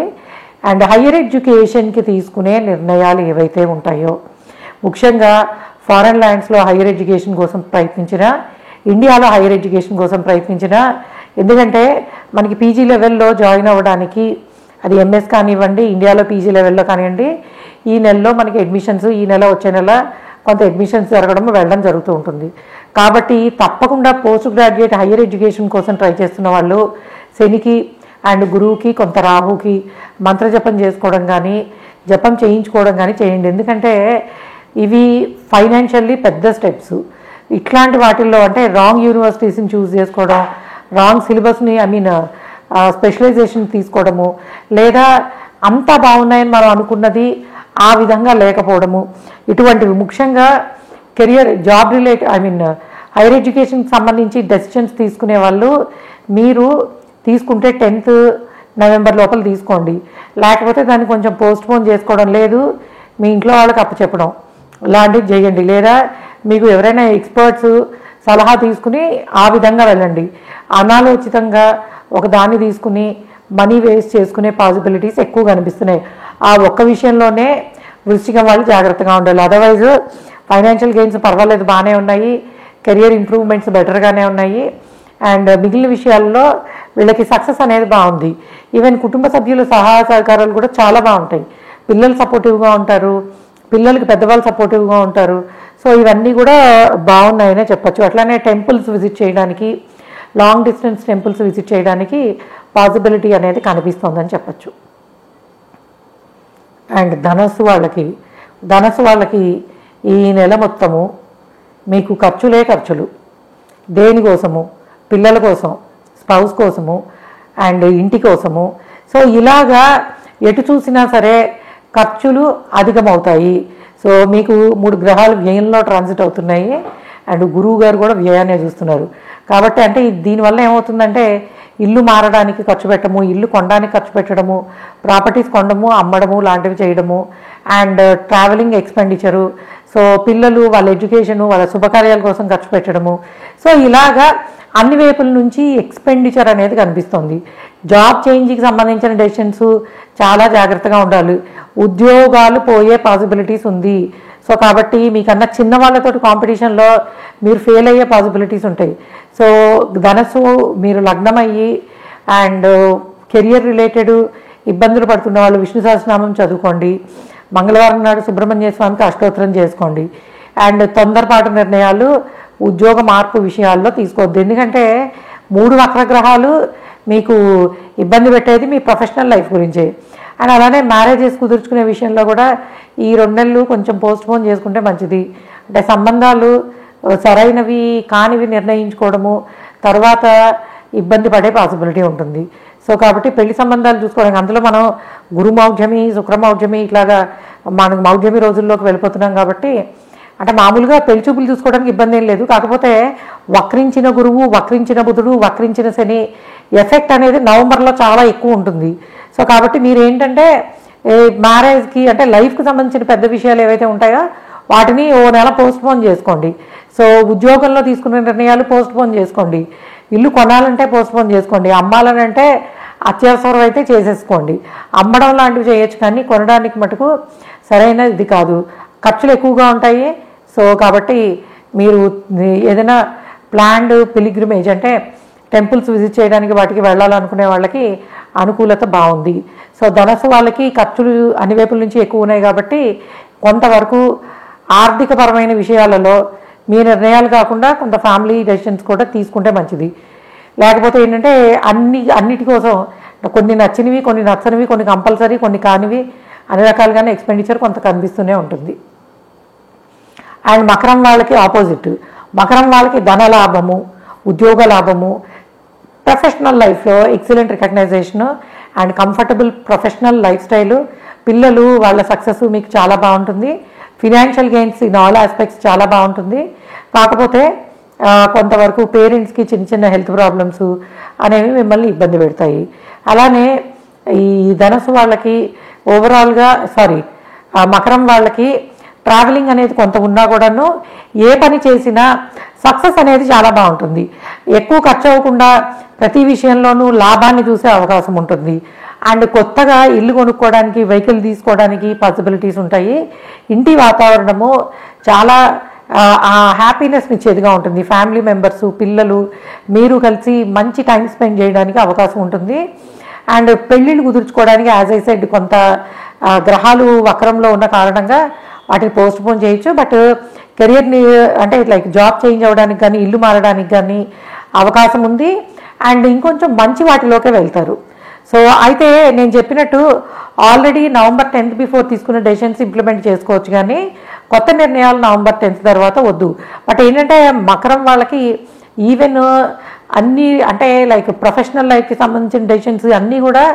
అండ్ హయ్యర్ ఎడ్యుకేషన్కి తీసుకునే నిర్ణయాలు ఏవైతే ఉంటాయో, ముఖ్యంగా ఫారెన్ ల్యాండ్స్లో హయ్యర్ ఎడ్యుకేషన్ కోసం ప్రయత్నించిన, ఇండియాలో హయ్యర్ ఎడ్యుకేషన్ కోసం ప్రయత్నించిన, ఎందుకంటే మనకి పీజీ లెవెల్లో జాయిన్ అవ్వడానికి, అది ఎంఎస్ కానివ్వండి, ఇండియాలో పీజీ లెవెల్లో కానివ్వండి, ఈ నెలలో మనకి అడ్మిషన్స్, ఈ నెల వచ్చే నెల కొంత అడ్మిషన్స్ జరగడం వెళ్ళడం జరుగుతూ ఉంటుంది. కాబట్టి తప్పకుండా పోస్ట్ గ్రాడ్యుయేట్ హయ్యర్ ఎడ్యుకేషన్ కోసం ట్రై చేస్తున్న వాళ్ళు శనికి అండ్ గురువుకి, కొంత రాహుకి మంత్రజపం చేసుకోవడం కానీ, జపం చేయించుకోవడం కానీ చేయండి. ఎందుకంటే ఇవి ఫైనాన్షియల్లీ పెద్ద స్టెప్స్. ఇట్లాంటి వాటిల్లో అంటే రాంగ్ యూనివర్సిటీస్ని చూస్ చేసుకోవడం, రాంగ్ సిలబస్ని స్పెషలైజేషన్ తీసుకోవడము, లేదా అంతా బాగున్నాయని మనం అనుకున్నది ఆ విధంగా లేకపోవడము, ఇటువంటివి ముఖ్యంగా కెరియర్, జాబ్ హైయర్ ఎడ్యుకేషన్కి సంబంధించి డెసిషన్స్ తీసుకునే వాళ్ళు మీరు తీసుకుంటే 10th నవంబర్ లోపల తీసుకోండి. లేకపోతే దాన్ని కొంచెం పోస్ట్పోన్ చేసుకోవడం, లేదు మీ ఇంట్లో వాళ్ళకి అప్పచెప్పడం లాంటివి చేయండి. లేదా మీకు ఎవరైనా ఎక్స్పర్ట్స్ సలహా తీసుకుని ఆ విధంగా వెళ్ళండి. అనాలోచితంగా ఒక దాన్ని తీసుకుని మనీ వేస్ట్ చేసుకునే పాసిబిలిటీస్ ఎక్కువ కనిపిస్తున్నాయి. ఆ ఒక్క విషయంలోనే వృశ్చికం వాళ్ళు జాగ్రత్తగా ఉండాలి. అదర్వైజ్ ఫైనాన్షియల్ గెయిన్స్ పర్వాలేదు, బాగానే ఉన్నాయి, కెరియర్ ఇంప్రూవ్మెంట్స్ బెటర్గానే ఉన్నాయి. అండ్ మిగిలిన విషయాల్లో వీళ్ళకి సక్సెస్ అనేది బాగుంది. ఈవెన్ కుటుంబ సభ్యుల సహాయ సహకారాలు కూడా చాలా బాగుంటాయి. పిల్లలు సపోర్టివ్గా ఉంటారు, పిల్లలకి పెద్దవాళ్ళు సపోర్టివ్గా ఉంటారు. సో ఇవన్నీ కూడా బాగున్నాయనే చెప్పచ్చు. అట్లానే టెంపుల్స్ విజిట్ చేయడానికి, లాంగ్ డిస్టెన్స్ టెంపుల్స్ విజిట్ చేయడానికి పాసిబిలిటీ అనేది కనిపిస్తుందని చెప్పచ్చు. అండ్ ధనస్సు వాళ్ళకి ఈ నెల మొత్తము మీకు ఖర్చులే ఖర్చులు. దేనికోసము? పిల్లల కోసం, స్పౌస్ కోసము, అండ్ ఇంటి కోసము. సో ఇలాగా ఎటు చూసినా సరే ఖర్చులు అధికమవుతాయి. సో మీకు 3 గ్రహాలు వ్యయంలో ట్రాన్సిట్ అవుతున్నాయి. అండ్ గురువు గారు కూడా వ్యయాన్ని చూస్తున్నారు. కాబట్టి అంటే దీనివల్ల ఏమవుతుందంటే ఇల్లు మారడానికి ఖర్చు పెట్టడము, ఇల్లు కొనడానికి ఖర్చు పెట్టడము, ప్రాపర్టీస్ కొనడము, అమ్మడము లాంటివి చేయడము, అండ్ ట్రావెలింగ్ ఎక్స్పెండిచరు, సో పిల్లలు వాళ్ళ ఎడ్యుకేషను, వాళ్ళ శుభకార్యాల కోసం ఖర్చు పెట్టడము. సో ఇలాగా అన్ని వైపుల నుంచి ఎక్స్పెండిచర్ అనేది కనిపిస్తుంది. జాబ్ చేంజ్కి సంబంధించిన డెసిషన్స్ చాలా జాగ్రత్తగా ఉండాలి. ఉద్యోగాలు పోయే పాసిబిలిటీస్ ఉంది. సో కాబట్టి మీకన్నా చిన్న వాళ్ళతో కాంపిటీషన్లో మీరు ఫెయిల్ అయ్యే పాసిబిలిటీస్ ఉంటాయి. సో ధనస్సు మీరు లగ్నం అయ్యి అండ్ కెరియర్ రిలేటెడ్ ఇబ్బందులు పడుతున్న వాళ్ళు విష్ణు సహస్రనామం చదువుకోండి. మంగళవారం నాడు సుబ్రహ్మణ్య స్వామికి అష్టోత్తరం చేసుకోండి. అండ్ తొందరపాటు నిర్ణయాలు ఉద్యోగ మార్పు విషయాల్లో తీసుకోవద్దు. ఎందుకంటే 3 వక్రగ్రహాలు మీకు ఇబ్బంది పెట్టేది మీ ప్రొఫెషనల్ లైఫ్ గురించే. అండ్ అలానే మ్యారేజెస్ కుదుర్చుకునే విషయంలో కూడా ఈ 2 నెలలు కొంచెం పోస్ట్పోన్ చేసుకుంటే మంచిది. అంటే సంబంధాలు సరైనవి కానివి నిర్ణయించుకోవడము, తర్వాత ఇబ్బంది పడే పాసిబిలిటీ ఉంటుంది. సో కాబట్టి పెళ్లి సంబంధాలు చూసుకోవడానికి అందులో మనం గురు మౌఢ్యమి, శుక్ర మౌఢ్యమి, ఇట్లాగా మనకు మౌఢ్యమి రోజుల్లోకి వెళ్ళిపోతున్నాం. కాబట్టి అంటే మామూలుగా పెళ్లి చూపులు చూసుకోవడానికి ఇబ్బంది ఏం లేదు. కాకపోతే వక్రించిన గురువు, వక్రించిన బుధుడు, వక్రించిన శని ఎఫెక్ట్ అనేది నవంబర్లో చాలా ఎక్కువ ఉంటుంది. సో కాబట్టి మీరు ఏంటంటే మ్యారేజ్కి అంటే లైఫ్కి సంబంధించిన పెద్ద విషయాలు ఏవైతే ఉంటాయో వాటిని ఓ నెల పోస్ట్పోన్ చేసుకోండి. సో ఉద్యోగంలో తీసుకునే నిర్ణయాలు పోస్ట్పోన్ చేసుకోండి. ఇల్లు కొనాలంటే పోస్ట్పోన్ చేసుకోండి. అమ్మాలనంటే అత్యవసరం అయితే చేసేసుకోండి. అమ్మడం లాంటివి చేయొచ్చు, కానీ కొనడానికి మటుకు సరైన ఇది కాదు. ఖర్చులు ఎక్కువగా ఉంటాయి. సో కాబట్టి మీరు ఏదైనా ప్లాన్డ్ పిలిగ్రిమేజ్ అంటే టెంపుల్స్ విజిట్ చేయడానికి వాటికి వెళ్ళాలనుకునే వాళ్ళకి అనుకూలత బాగుంది. సో ధనస్సు వాళ్ళకి ఖర్చులు అన్ని వైపుల నుంచి ఎక్కువ ఉన్నాయి. కాబట్టి కొంతవరకు ఆర్థికపరమైన విషయాలలో మీ నిర్ణయాలు కాకుండా కొంత ఫ్యామిలీ డెసిషన్స్ కూడా తీసుకుంటే మంచిది. లేకపోతే ఏంటంటే అన్నిటి కోసం కొన్ని నచ్చినవి, కొన్ని నచ్చనివి, కొన్ని కంపల్సరీ, కొన్ని కానివి, అన్ని రకాలుగానే ఎక్స్పెండిచర్ కొంత కనిపిస్తూనే ఉంటుంది. అండ్ మకరం వాళ్ళకి ఆపోజిట్. మకరం వాళ్ళకి ధన లాభము, ఉద్యోగ లాభము, ప్రొఫెషనల్ లైఫ్లో excellent recognization and comfortable professional lifestyle, పిల్లలు వాళ్ళ సక్సెస్ మీకు చాలా బాగుంటుంది. Financial gains in all aspects చాలా బాగుంటుంది. కాకపోతే కొంతవరకు పేరెంట్స్కి చిన్న చిన్న హెల్త్ ప్రాబ్లమ్స్ అనేవి మిమ్మల్ని ఇబ్బంది పెడతాయి. అలానే ఈ ధనుసు వాళ్ళకి ఓవరాల్గా మకరం వాళ్ళకి ట్రావెలింగ్ అనేది కొంత ఉన్నా కూడాను ఏ పని చేసినా సక్సెస్ అనేది చాలా బాగుంటుంది. ఎక్కువ ఖర్చు అవ్వకుండా ప్రతి విషయంలోనూ లాభాన్ని చూసే అవకాశం ఉంటుంది. అండ్ కొత్తగా ఇల్లు కొనుక్కోవడానికి, వెహికల్ తీసుకోవడానికి పాసిబిలిటీస్ ఉంటాయి. ఇంటి వాతావరణము చాలా హ్యాపీనెస్ని ఇచ్చేదిగా ఉంటుంది. ఫ్యామిలీ మెంబర్స్, పిల్లలు, మీరు కలిసి మంచి టైం స్పెండ్ చేయడానికి అవకాశం ఉంటుంది. అండ్ పెళ్ళిళ్ళు కుదుర్చుకోవడానికి యాజ్ ఐ సెడ్ కొంత గ్రహాలు వక్రంలో ఉన్న కారణంగా వాటిని పోస్ట్ పోన్ చేయొచ్చు. బట్ కెరియర్ని అంటే లైక్ జాబ్ చేంజ్ అవ్వడానికి కానీ, ఇల్లు మారడానికి కానీ అవకాశం ఉంది. అండ్ ఇంకొంచెం మంచి వాటిలోకే వెళ్తారు. సో అయితే నేను చెప్పినట్టు ఆల్రెడీ నవంబర్ 10th బిఫోర్ తీసుకున్న డెసిషన్స్ ఇంప్లిమెంట్ చేసుకోవచ్చు, కానీ కొత్త నిర్ణయాలు నవంబర్ 10th తర్వాత వద్దు. బట్ ఏంటంటే మకరం వాళ్ళకి ఈవెన్ అన్నీ అంటే లైక్ ప్రొఫెషనల్ లైఫ్కి సంబంధించిన డెసిషన్స్ అన్నీ కూడా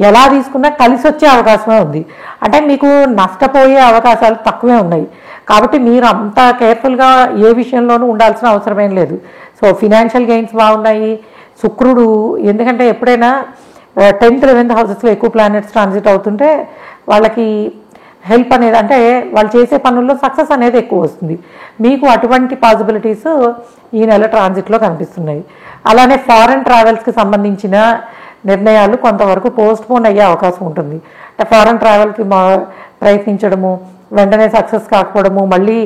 ఎలా తీసుకున్నా కలిసి వచ్చే అవకాశమే ఉంది. అంటే మీకు నష్టపోయే అవకాశాలు తక్కువే ఉన్నాయి. కాబట్టి మీరు అంత కేర్ఫుల్గా ఏ విషయంలోనూ ఉండాల్సిన అవసరమేం లేదు. సో ఫినాన్షియల్ గెయిన్స్ బాగున్నాయి. శుక్రుడు ఎందుకంటే ఎప్పుడైనా 10th 11th హౌసెస్లో ఎక్కువ ప్లానెట్స్ ట్రాన్సిట్ అవుతుంటే వాళ్ళకి హెల్ప్ అనేది అంటే వాళ్ళు చేసే పనుల్లో సక్సెస్ అనేది ఎక్కువ వస్తుంది. మీకు అటువంటి పాసిబిలిటీస్ ఈ నెల ట్రాన్సిట్లో కనిపిస్తున్నాయి. అలానే ఫారెన్ ట్రావెల్స్కి సంబంధించిన నిర్ణయాలు కొంతవరకు పోస్ట్ పోన్ అయ్యే అవకాశం ఉంటుంది. అంటే ఫారెన్ ట్రావెల్కి ప్రయత్నించడము, వెంటనే సక్సెస్ కాకపోవడము, మళ్ళీ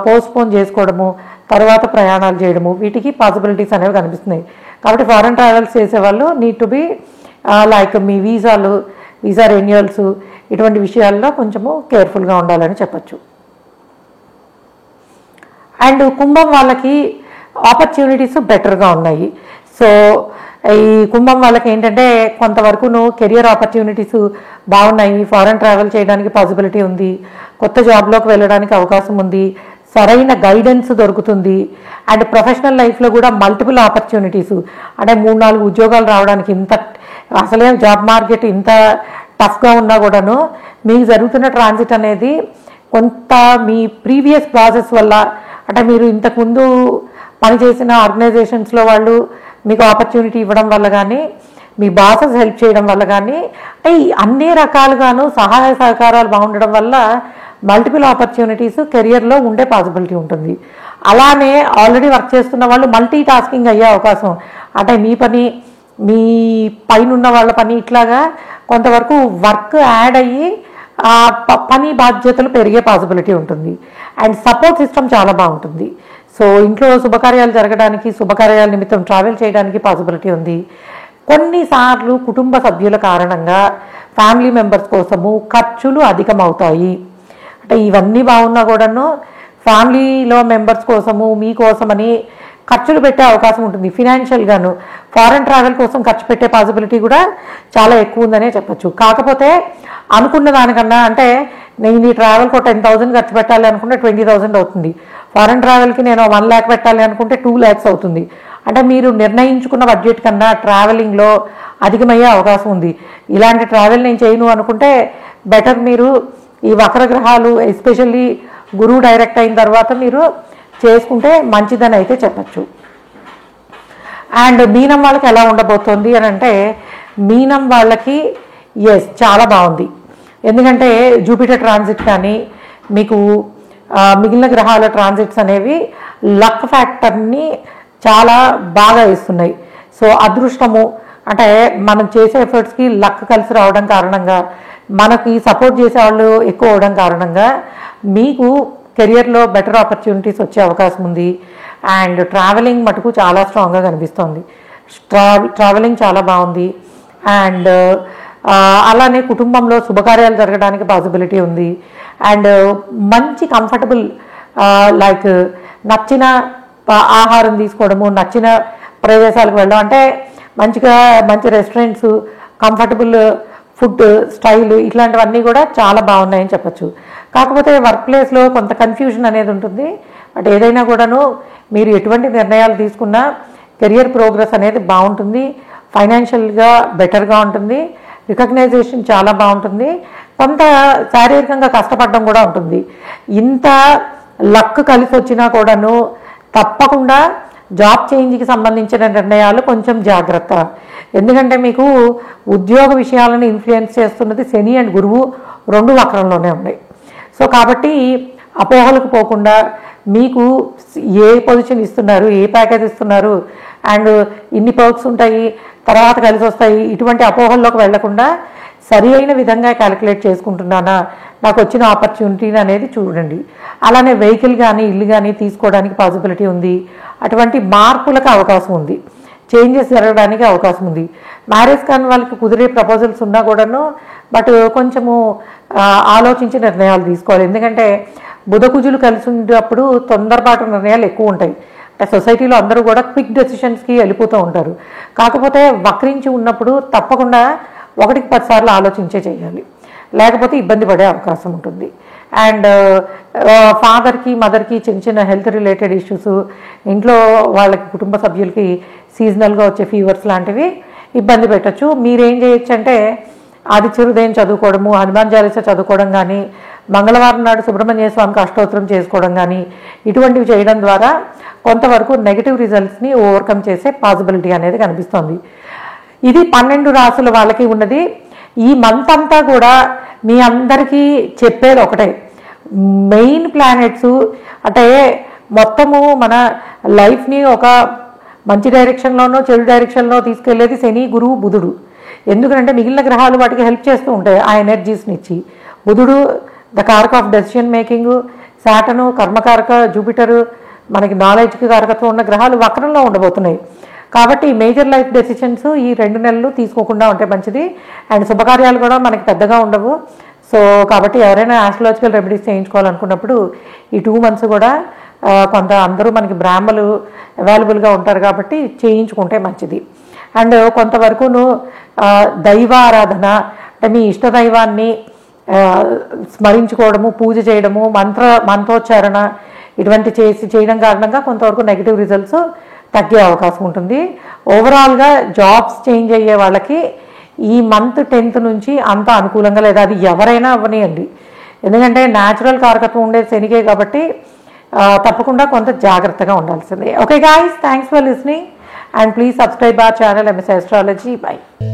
పోస్ట్ పోన్ చేసుకోవడము, తర్వాత ప్రయాణాలు చేయడము, వీటికి పాసిబిలిటీస్ అనేవి కనిపిస్తున్నాయి. కాబట్టి ఫారెన్ ట్రావెల్స్ చేసేవాళ్ళు need to be like me visa renewals ఇటువంటి విషయాల్లో కొంచెము కేర్ఫుల్గా ఉండాలని చెప్పచ్చు. అండ్ కుంభం వాళ్ళకి ఆపర్చునిటీస్ బెటర్గా ఉన్నాయి. సో ఈ కుంభం వాళ్ళకి ఏంటంటే కొంతవరకును కెరియర్ ఆపర్చునిటీస్ బాగున్నాయి. ఫారెన్ ట్రావెల్ చేయడానికి పాసిబిలిటీ ఉంది. కొత్త జాబ్లోకి వెళ్ళడానికి అవకాశం ఉంది. సరైన గైడెన్స్ దొరుకుతుంది. అండ్ ప్రొఫెషనల్ లైఫ్లో కూడా మల్టిపుల్ ఆపర్చునిటీస్ అంటే 3-4 ఉద్యోగాలు రావడానికి అసలే జాబ్ మార్కెట్ ఇంత టఫ్గా ఉన్నా కూడాను మీకు జరుగుతున్న ట్రాన్సిట్ అనేది కొంత మీ ప్రీవియస్ ప్రాసెస్ వల్ల అంటే మీరు ఇంతకుముందు పనిచేసిన ఆర్గనైజేషన్స్లో వాళ్ళు మీకు ఆపర్చునిటీ ఇవ్వడం వల్ల కానీ, మీ బాసెస్ హెల్ప్ చేయడం వల్ల కానీ, అంటే అన్ని రకాలుగాను సహాయ సహకారాలు బాగుండడం వల్ల మల్టిపుల్ ఆపర్చునిటీస్ కెరియర్లో ఉండే పాసిబిలిటీ ఉంటుంది. అలానే ఆల్రెడీ వర్క్ చేస్తున్న వాళ్ళు మల్టీ టాస్కింగ్ అయ్యే అవకాశం అంటే మీ పని, మీ పైన ఉన్న వాళ్ళ పని, ఇట్లాగా కొంతవరకు వర్క్ యాడ్ అయ్యి పని బాధ్యతలు పెరిగే పాసిబిలిటీ ఉంటుంది. అండ్ సపోర్ట్ సిస్టమ్ చాలా బాగుంటుంది. సో ఇంట్లో శుభకార్యాలు జరగడానికి, శుభకార్యాల నిమిత్తం ట్రావెల్ చేయడానికి పాసిబిలిటీ ఉంది. కొన్నిసార్లు కుటుంబ సభ్యుల కారణంగా ఫ్యామిలీ మెంబర్స్ కోసము ఖర్చులు అధికమవుతాయి. అంటే ఇవన్నీ బాగున్నా కూడాను ఫ్యామిలీలో మెంబర్స్ కోసము మీకోసమని ఖర్చులు పెట్టే అవకాశం ఉంటుంది. ఫినాన్షియల్గాను ఫారెన్ ట్రావెల్ కోసం ఖర్చు పెట్టే పాసిబిలిటీ కూడా చాలా ఎక్కువ ఉందనే చెప్పచ్చు. కాకపోతే అనుకున్న దానికన్నా అంటే నేను ఈ ట్రావెల్కి 10,000 ఖర్చు పెట్టాలి అనుకుంటే 20,000 అవుతుంది. ఫారెన్ ట్రావెల్కి నేను 1 lakh పెట్టాలి అనుకుంటే 2 lakhs అవుతుంది. అంటే మీరు నిర్ణయించుకున్న బడ్జెట్ కన్నా ట్రావెలింగ్లో అధికమయ్యే అవకాశం ఉంది. ఇలాంటి ట్రావెల్ నేను చేయను అనుకుంటే బెటర్ మీరు ఈ వక్రగ్రహాలు ఎస్పెషల్లీ గురువు డైరెక్ట్ అయిన తర్వాత మీరు చేసుకుంటే మంచిదని అయితే చెప్పచ్చు. అండ్ మీనం వాళ్ళకి ఎలా ఉండబోతోంది అని అంటే మీనం వాళ్ళకి చాలా బాగుంది. ఎందుకంటే జూపిటర్ ట్రాన్సిట్ కానీ మీకు మిగిలిన గ్రహాల ట్రాన్సిట్స్ అనేవి లక్ ఫ్యాక్టర్ని చాలా బాగా ఇస్తున్నాయి. సో అదృష్టము అంటే మనం చేసే ఎఫర్ట్స్కి లక్ కలిసి రావడం కారణంగా, మనకి సపోర్ట్ చేసేవాళ్ళు ఎక్కువ అవడం కారణంగా మీకు కెరియర్లో బెటర్ ఆపర్చునిటీస్ వచ్చే అవకాశం ఉంది. అండ్ ట్రావెలింగ్ మటుకు చాలా స్ట్రాంగ్గా కనిపిస్తోంది. ట్రావెలింగ్ చాలా బాగుంది. అండ్ అలానే కుటుంబంలో శుభకార్యాలు జరగడానికి పాసిబిలిటీ ఉంది. అండ్ మంచి కంఫర్టబుల్ లైక్ నచ్చిన ఆహారం తీసుకోవడము, నచ్చిన ప్రదేశాలకు వెళ్ళడం అంటే మంచి రెస్టారెంట్స్, కంఫర్టబుల్ ఫుడ్ స్టైల్ ఇట్లాంటివన్నీ కూడా చాలా బాగున్నాయని చెప్పచ్చు. కాకపోతే వర్క్ ప్లేస్లో కొంత కన్ఫ్యూజన్ అనేది ఉంటుంది. బట్ ఏదైనా కూడాను మీరు ఎటువంటి నిర్ణయాలు తీసుకున్నా కెరియర్ ప్రోగ్రెస్ అనేది బాగుంటుంది. ఫైనాన్షియల్గా బెటర్గా ఉంటుంది. రికగ్నైజేషన్ చాలా బాగుంటుంది. కొంత శారీరకంగా కష్టపడడం కూడా ఉంటుంది. ఇంత లక్ కలిసి వచ్చినా కూడాను తప్పకుండా జాబ్ చేంజ్కి సంబంధించిన నిర్ణయాలు కొంచెం జాగ్రత్త. ఎందుకంటే మీకు ఉద్యోగ విషయాలను ఇన్ఫ్లుయెన్స్ చేస్తున్నది శని అండ్ గురువు రెండు వక్రంలోనే ఉన్నాయి. సో కాబట్టి అపోహలకు పోకుండా మీకు ఏ పొజిషన్ ఇస్తున్నారు, ఏ ప్యాకేజ్ ఇస్తున్నారు, అండ్ ఇన్ని పర్క్స్ ఉంటాయి, తర్వాత కలిసి వస్తాయి, ఇటువంటి అపోహల్లోకి వెళ్లకుండా సరి అయిన విధంగా క్యాలిక్యులేట్ చేసుకుంటున్నానా, నాకు వచ్చిన ఆపర్చునిటీని అనేది చూడండి. అలానే వెహికల్ కానీ ఇల్లు కానీ తీసుకోవడానికి పాసిబిలిటీ ఉంది. అటువంటి మార్పులకు అవకాశం ఉంది, చేంజెస్ జరగడానికి అవకాశం ఉంది. మ్యారేజ్ కాని వాళ్ళకి కుదిరే ప్రపోజల్స్ ఉన్నా కూడాను బట్ కొంచెము ఆలోచించి నిర్ణయాలు తీసుకోవాలి. ఎందుకంటే బుధకుజులు కలిసి ఉండేటప్పుడు తొందరపాటు నిర్ణయాలు ఎక్కువ ఉంటాయి. అంటే సొసైటీలో అందరూ కూడా క్విక్ డెసిషన్స్కి వెళ్ళిపోతూ ఉంటారు. కాకపోతే వక్రించి ఉన్నప్పుడు తప్పకుండా 1-10 సార్లు ఆలోచించే చేయాలి, లేకపోతే ఇబ్బంది పడే అవకాశం ఉంటుంది. అండ్ ఫాదర్కి మదర్కి చిన్న చిన్న హెల్త్ రిలేటెడ్ ఇష్యూస్, ఇంట్లో వాళ్ళకి కుటుంబ సభ్యులకి సీజనల్గా వచ్చే ఫీవర్స్ లాంటివి ఇబ్బంది పెట్టచ్చు. మీరేం చేయొచ్చు అంటే ఆదిత్య హృదయం చదువుకోవడము, హనుమాన్ చాలీసా చదువుకోవడం కానీ, మంగళవారం నాడు సుబ్రహ్మణ్య స్వామికి అష్టోత్తరం చేసుకోవడం కానీ ఇటువంటివి చేయడం ద్వారా కొంతవరకు నెగిటివ్ రిజల్ట్స్ని ఓవర్కమ్ చేసే పాసిబిలిటీ అనేది కనిపిస్తుంది. ఇది 12 రాసుల వాళ్ళకి ఉన్నది. ఈ మంత్ అంతా కూడా మీ అందరికీ చెప్పేది ఒకటే, మెయిన్ ప్లానెట్స్ అంటే మొత్తము మన లైఫ్ని ఒక మంచి డైరెక్షన్లోనో చెడు డైరెక్షన్లో తీసుకెళ్లేది శని, గురువు, బుధుడు. ఎందుకంటే మిగిలిన గ్రహాలు వాటికి హెల్ప్ చేస్తూ ఉంటాయి ఆ ఎనర్జీస్ని ఇచ్చి. బుధుడు ద కారక ఆఫ్ డెసిషన్ మేకింగ్, సాటర్న్ కర్మకారక, జూపిటర్ మనకి నాలెడ్జ్కి కారకత్వం ఉన్న గ్రహాలు వక్రంలో ఉండబోతున్నాయి. కాబట్టి మేజర్ లైఫ్ డెసిషన్స్ ఈ 2 నెలలు తీసుకోకుండా ఉంటే మంచిది. అండ్ శుభకార్యాలు కూడా మనకి పెద్దగా ఉండవు. సో కాబట్టి ఎవరైనా ఆస్ట్రాలజికల్ రెమెడీస్ చేయించుకోవాలనుకున్నప్పుడు ఈ 2 months కూడా కొంత అందరూ మనకి బ్రాహ్మలు అవైలబుల్గా ఉంటారు కాబట్టి చేయించుకుంటే మంచిది. అండ్ కొంతవరకును దైవ ఆరాధన అంటే మీ ఇష్టదైవాన్ని స్మరించుకోవడము, పూజ చేయడము, మంత్రోచ్చారణ ఇటువంటి చేయడం కారణంగా కొంతవరకు నెగిటివ్ రిజల్ట్స్ తగ్గే అవకాశం ఉంటుంది. ఓవరాల్గా జాబ్స్ చేంజ్ అయ్యే వాళ్ళకి ఈ మంత్ 10th నుంచి అంత అనుకూలంగా లేదా, అది ఎవరైనా అవ్వనియండి. ఎందుకంటే న్యాచురల్ కారకత్వం ఉండేది శనికే కాబట్టి తప్పకుండా కొంత జాగ్రత్తగా ఉండాల్సిందే. Okay guys, thanks for listening and please subscribe our channel MS Astrology. Bye.